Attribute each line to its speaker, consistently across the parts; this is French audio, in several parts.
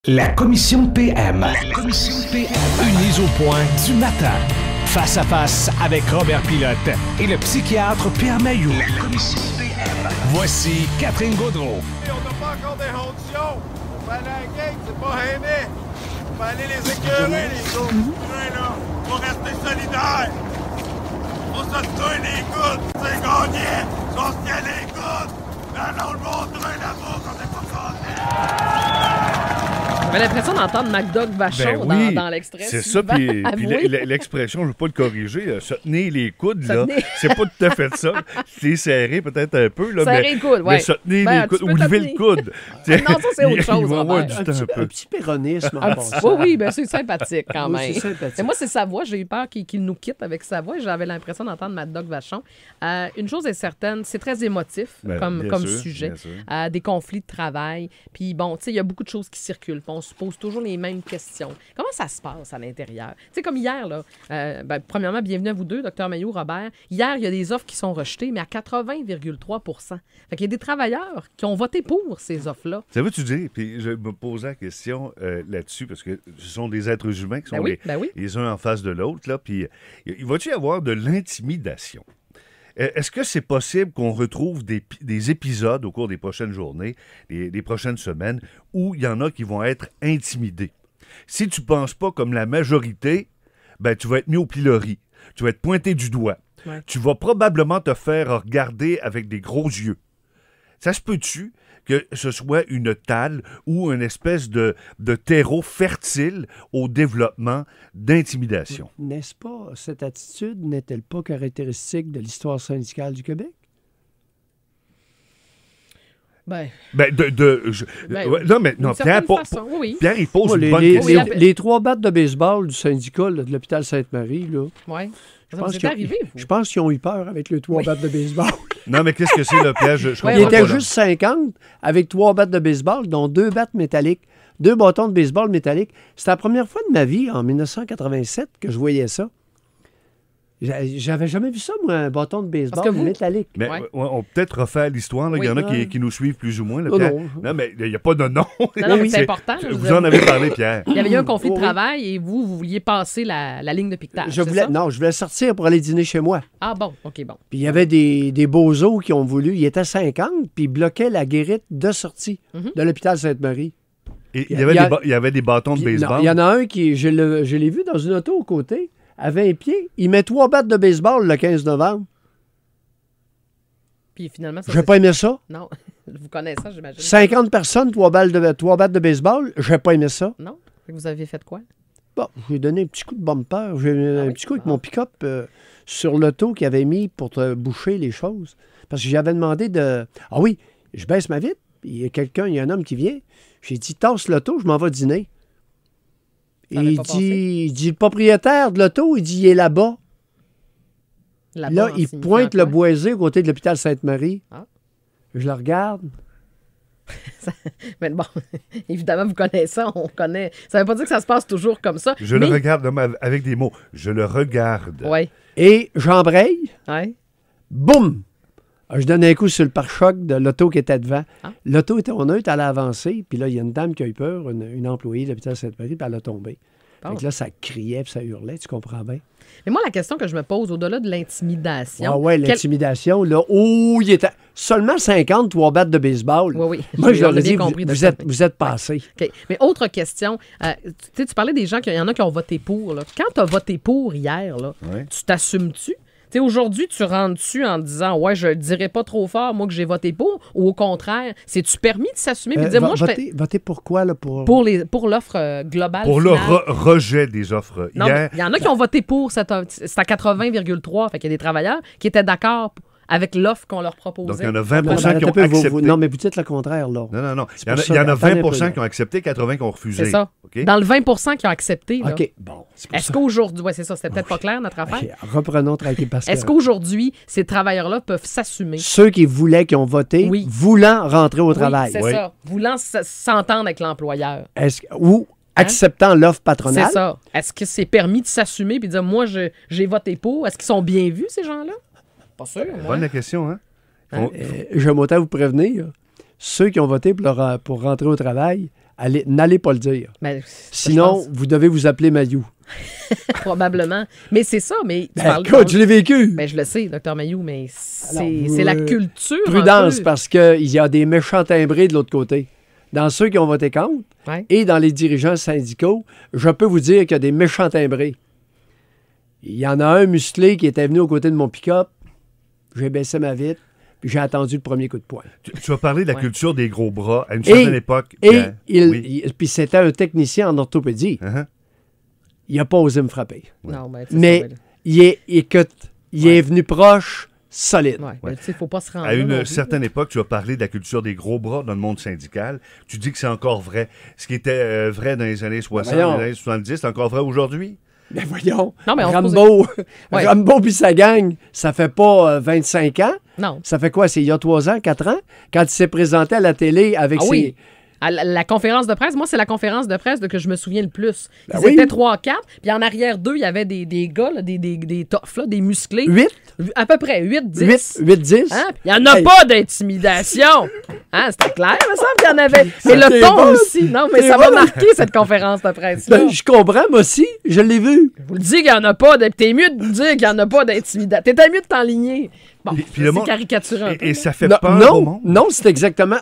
Speaker 1: La commission PM. La commission PM.
Speaker 2: Une mise au point du matin. Face à face avec Robert Pilote et le psychiatre Pierre Mailloux.
Speaker 1: La commission PM.
Speaker 2: Voici Catherine Gaudreault.
Speaker 3: On n'a pas encore des auditions. On va aller à la gang, c'est pas aimé. On va aller les écœurer, les autres. Ouais, là, faut rester solidaires. Faut se tenir les coudes. C'est gagné. On se tient les coudes. Non, le montrer là-bas qu'on n'est pas content.
Speaker 4: J'avais l'impression d'entendre MacDoug Vachon
Speaker 5: oui,
Speaker 4: dans l'extrait.
Speaker 5: c'est ça, puis l'expression, je ne veux pas le corriger, se tenir les coudes, là, c'est pas tout à fait ça. C'est serré peut-être un peu, là,
Speaker 4: serrer le coude,
Speaker 5: mais se tenir les coudes, ou lever le coude.
Speaker 4: Non, ça, c'est autre chose, Robert.
Speaker 6: Un petit péronisme.
Speaker 4: Oui, bien c'est sympathique quand même.
Speaker 6: C'est sympathique.
Speaker 4: Mais moi, c'est sa voix. J'ai eu peur qu'il nous quitte avec sa voix. J'avais l'impression d'entendre MacDoug Vachon. Une chose est certaine, c'est très émotif comme sujet. Des conflits de travail. Puis bon, tu sais, il y a beaucoup de choses qui circulent. On se pose toujours les mêmes questions. Comment ça se passe à l'intérieur? Tu sais, comme hier, là, premièrement, bienvenue à vous deux, Dr Mailloux, Robert. Hier, il y a des offres qui sont rejetées, mais à 80,3 %. Fait qu'il y a des travailleurs qui ont voté pour ces offres-là.
Speaker 5: Ça veut-tu dire? Puis je me posais la question là-dessus, parce que ce sont des êtres humains qui sont les uns en face de l'autre, là. Puis il va-tu y avoir de l'intimidation? Est-ce que c'est possible qu'on retrouve des épisodes au cours des prochaines journées, des prochaines semaines, où il y en a qui vont être intimidés? Si tu ne penses pas comme la majorité, ben tu vas être mis au pilori. Tu vas être pointé du doigt. Ouais. Tu vas probablement te faire regarder avec des gros yeux. Ça se peut-tu que ce soit une talle ou une espèce de terreau fertile au développement d'intimidation?
Speaker 6: N'est-ce pas, cette attitude n'est-elle pas caractéristique de l'histoire syndicale du Québec?
Speaker 5: Non, Pierre, Pierre, il pose une bonne question.
Speaker 6: Les 3 battes de baseball du syndicat là, de l'hôpital Sainte-Marie, là.
Speaker 4: Oui.
Speaker 6: Je pense qu'ils ont eu peur avec les 3 battes de baseball.
Speaker 5: Non, mais qu'est-ce que c'est, là, Pierre?
Speaker 6: Il était juste 50 avec 3 battes de baseball, dont 2 battes métalliques, 2 bâtons de baseball métalliques. C'était la première fois de ma vie, en 1987, que je voyais ça. J'avais jamais vu ça, moi, un bâton de baseball métallique.
Speaker 5: Mais on peut peut-être refaire l'histoire. Il y en a qui nous suivent plus ou moins. Là, Pierre. Non, mais il n'y a pas de nom.
Speaker 4: Non, mais c'est important.
Speaker 5: Vous en avez parlé, Pierre.
Speaker 4: Il y avait eu un conflit de travail et vous vouliez passer la ligne de piquetage.
Speaker 6: Je voulais sortir pour aller dîner chez moi.
Speaker 4: Ah bon, OK, bon.
Speaker 6: Puis il y avait des bozos qui ont voulu. Ils étaient 50, puis ils bloquaient la guérite de sortie de l'hôpital Sainte-Marie.
Speaker 5: Et il y avait des bâtons de baseball.
Speaker 6: Il y en a un qui, je l'ai vu dans une auto aux côtés. À 20 pieds, il met 3 battes de baseball le 15 novembre.
Speaker 4: Puis finalement,
Speaker 6: j'ai pas aimé ça.
Speaker 4: Non, vous connaissez ça, j'imagine.
Speaker 6: 50 personnes, 3 battes de baseball, j'ai pas aimé ça.
Speaker 4: Non? Vous avez fait quoi?
Speaker 6: Bon, j'ai donné un petit coup de bumper. J'ai eu un petit coup avec mon pick-up sur l'auto qu'il avait mis pour te boucher les choses. Parce que j'avais demandé de... Ah oui, je baisse ma vitre, il y a un homme qui vient. J'ai dit, tasse l'auto, je m'en vais dîner. Et il dit, le propriétaire de l'auto, il dit, il est là-bas. Là, il pointe le boisé au côté de l'hôpital Sainte-Marie. Ah. Je le regarde.
Speaker 4: Mais bon, évidemment, vous connaissez ça, on connaît. Ça ne veut pas dire que ça se passe toujours comme ça.
Speaker 5: Le regarde avec des mots. Je le regarde.
Speaker 4: Oui.
Speaker 6: Et j'embraye.
Speaker 4: Oui.
Speaker 6: Boum! Je donne un coup sur le pare-choc de l'auto qui était devant. Ah. L'auto était en neutre, elle a avancé. Puis là, il y a une dame qui a eu peur, une employée de l'hôpital Sainte-Marie, puis elle a tombé. Oh. Donc là, ça criait puis ça hurlait, tu comprends bien?
Speaker 4: Mais moi, la question que je me pose, au-delà de l'intimidation...
Speaker 6: Ah oui, l'intimidation, là, il était seulement 53 battes de baseball.
Speaker 4: Oui.
Speaker 6: Moi, je leur ai dit, vous êtes passés.
Speaker 4: Okay. Mais autre question, tu parlais des gens, il y en a qui ont voté pour. Là. Quand tu as voté pour hier, là, tu t'assumes-tu? T'sais, aujourd'hui, tu rentres-tu en disant « Ouais, je le dirai pas trop fort, moi, que j'ai voté pour » ou au contraire, c'est-tu permis de s'assumer et de dire « Moi,
Speaker 6: voter pour quoi, là?
Speaker 4: Pour l'offre globale
Speaker 5: pour
Speaker 4: finale.
Speaker 5: Le rejet des offres.
Speaker 4: Non, il y en a qui ont voté pour, c'est à 80,3, fait qu'il y a des travailleurs qui étaient d'accord avec l'offre qu'on leur proposait.
Speaker 5: Donc, il y en a 20 qui ont accepté.
Speaker 6: Non, mais vous dites le contraire, là.
Speaker 5: Non. Il y en a 20 qui ont accepté, 80 qui ont refusé.
Speaker 4: C'est ça. Okay? Dans le 20 qui ont accepté, là.
Speaker 6: OK, bon.
Speaker 4: Est-ce qu'aujourd'hui... Oui, c'est ça, c'était peut-être pas clair, notre affaire.
Speaker 6: Okay. Reprenons tranquille parce
Speaker 4: Est-ce qu'aujourd'hui, ces travailleurs-là peuvent s'assumer?
Speaker 6: Ceux qui voulaient, voulant rentrer au travail.
Speaker 4: C'est ça. Voulant s'entendre avec l'employeur.
Speaker 6: Acceptant l'offre patronale.
Speaker 4: C'est ça. Est-ce que c'est permis de s'assumer et de dire, moi, j'ai voté pour? Est-ce qu'ils sont bien vus, ces gens-là? Pas sûr.
Speaker 5: Bonne la question, hein?
Speaker 6: Je m'autais à vous prévenir. Ceux qui ont voté pour rentrer au travail, n'allez pas le dire.
Speaker 4: Ben,
Speaker 6: sinon, vous devez vous appeler Mayou.
Speaker 4: Probablement. Mais c'est ça, mais...
Speaker 6: Écoute, je l'ai vécu.
Speaker 4: Ben, je le sais, Dr Mayou, mais c'est la culture.
Speaker 6: Prudence, parce qu'il y a des méchants timbrés de l'autre côté. Dans ceux qui ont voté contre et dans les dirigeants syndicaux, je peux vous dire qu'il y a des méchants timbrés. Il y en a un musclé qui était venu aux côtés de mon pick-up. J'ai baissé ma vitre, puis j'ai attendu le premier coup de poing.
Speaker 5: Tu as parlé de la culture des gros bras à une certaine époque.
Speaker 6: Puis c'était un technicien en orthopédie. Il n'a pas osé me frapper.
Speaker 4: Non,
Speaker 6: mais il est venu proche, solide.
Speaker 4: Il ne faut pas se rendre
Speaker 5: à une certaine époque, tu as parlé de la culture des gros bras dans le monde syndical. Tu dis que c'est encore vrai. Ce qui était vrai dans les années 60, les années 70, c'est encore vrai aujourd'hui?
Speaker 6: Ben voyons,
Speaker 4: non, mais
Speaker 6: Rambo puis sa gang, ça fait pas 25 ans.
Speaker 4: Non.
Speaker 6: Ça fait quoi? C'est il y a 3 ans, 4 ans? Quand il s'est présenté à la télé avec ses...
Speaker 4: Oui. À la conférence de presse, moi, c'est la conférence de presse que je me souviens le plus. Ils étaient 3-4, puis en arrière d'eux, il y avait des gars, là, des toughs, là, des musclés.
Speaker 6: 8?
Speaker 4: À peu près, 8-10.
Speaker 6: 8-10?
Speaker 4: Hein? Il n'y en a pas d'intimidation. Hein? C'était clair, il me semble qu'il y en avait. Mais le ton aussi. Non, mais ça m'a marqué, cette conférence de presse-là.
Speaker 6: Ben, je comprends, moi aussi. Je l'ai vu.
Speaker 4: Je vous le dis qu'il n'y en a pas. T'es mieux de dire qu'il n'y en a pas d'intimidation. T'es mieux de t'enligner. Bon, c'est caricaturant.
Speaker 5: Et ça fait peur au monde?
Speaker 6: Non, c'est exactement...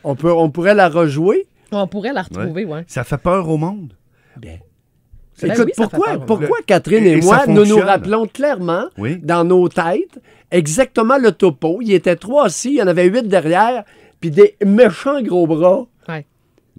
Speaker 6: On pourrait la rejouer.
Speaker 4: On pourrait la retrouver, oui.
Speaker 5: Ça fait peur au monde?
Speaker 6: Bien. Écoute, pourquoi Catherine et moi, nous rappelons clairement dans nos têtes exactement le topo. Il était 3 assis, il y en avait 8 derrière, puis des méchants gros bras.
Speaker 4: Ouais.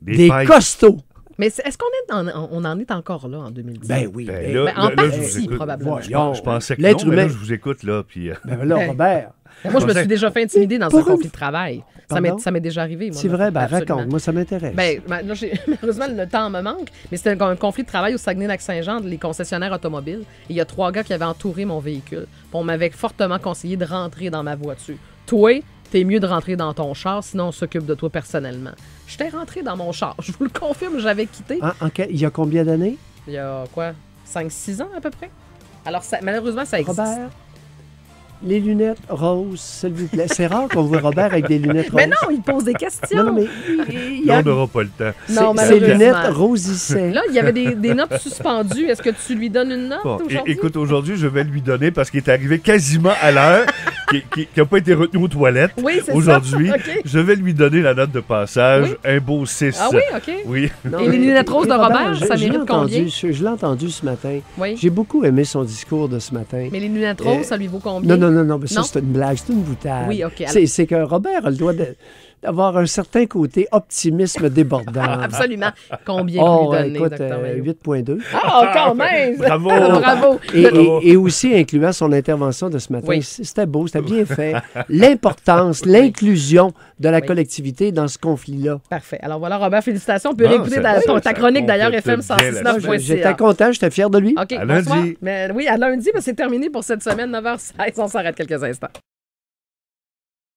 Speaker 6: Des costauds.
Speaker 4: Mais est-ce qu'on en est encore là en 2010?
Speaker 6: Ben oui.
Speaker 4: En partie, probablement.
Speaker 5: Je pensais que non, mais là, je vous écoute, là. Puis,
Speaker 6: Robert...
Speaker 4: Moi, je me suis déjà fait intimider dans un conflit de travail. Ça m'est déjà arrivé.
Speaker 6: C'est vrai, raconte. Moi, ça m'intéresse.
Speaker 4: Malheureusement, le temps me manque, mais c'était un conflit de travail au Saguenay-Lac-Saint-Jean, les concessionnaires automobiles. Et il y a 3 gars qui avaient entouré mon véhicule. On m'avait fortement conseillé de rentrer dans ma voiture. Toi, t'es mieux de rentrer dans ton char, sinon on s'occupe de toi personnellement. J'étais rentré dans mon char. Je vous le confirme, j'avais quitté.
Speaker 6: Il y a combien d'années?
Speaker 4: Il y a quoi? 5-6 ans à peu près? Alors, malheureusement, ça existe.
Speaker 6: Robert? Les lunettes roses, s'il vous plaît. C'est rare qu'on voit Robert avec des lunettes roses.
Speaker 4: Mais non, il pose des questions.
Speaker 6: Non, mais
Speaker 5: on n'aura pas le temps.
Speaker 4: Non,
Speaker 6: ces lunettes rosissaient.
Speaker 4: Là, il y avait des notes suspendues. Est-ce que tu lui donnes une note aujourd'hui?
Speaker 5: Écoute, aujourd'hui, je vais lui donner, parce qu'il est arrivé quasiment à l'heure, qui n'a pas été retenu aux toilettes.
Speaker 4: Oui, c'est
Speaker 5: aujourd'hui,
Speaker 4: ça. Okay.
Speaker 5: Je vais lui donner la note de passage, un beau 6.
Speaker 4: Ah oui, OK.
Speaker 5: Oui.
Speaker 4: Non, et les lunettes roses de Robert, ça mérite combien?
Speaker 6: Je l'ai entendu ce matin. Oui. J'ai beaucoup aimé son discours de ce matin.
Speaker 4: Mais les lunettes roses, ça lui vaut combien?
Speaker 6: Non, mais ça, c'est une blague, c'est une boutade.
Speaker 4: Oui, OK.
Speaker 6: C'est que Robert a le droit d'avoir un certain côté optimisme débordant.
Speaker 4: Absolument. Combien vous lui donnez,
Speaker 6: écoute,
Speaker 4: Dr. Mayou?
Speaker 6: 8.2.
Speaker 4: Ah, quand même!
Speaker 5: Bravo!
Speaker 4: Bravo!
Speaker 6: Et aussi incluant son intervention de ce matin. Oui. C'était beau, c'était bien fait. L'importance, l'inclusion de la collectivité dans ce conflit-là.
Speaker 4: Parfait. Alors voilà, Robert, félicitations. On peut réécouter ta chronique, d'ailleurs, FM 106.9.
Speaker 6: J'étais content, j'étais fier de lui.
Speaker 4: OK,
Speaker 5: à lundi.
Speaker 4: Mais, oui, à lundi, c'est terminé pour cette semaine, 9h16. On s'arrête quelques instants.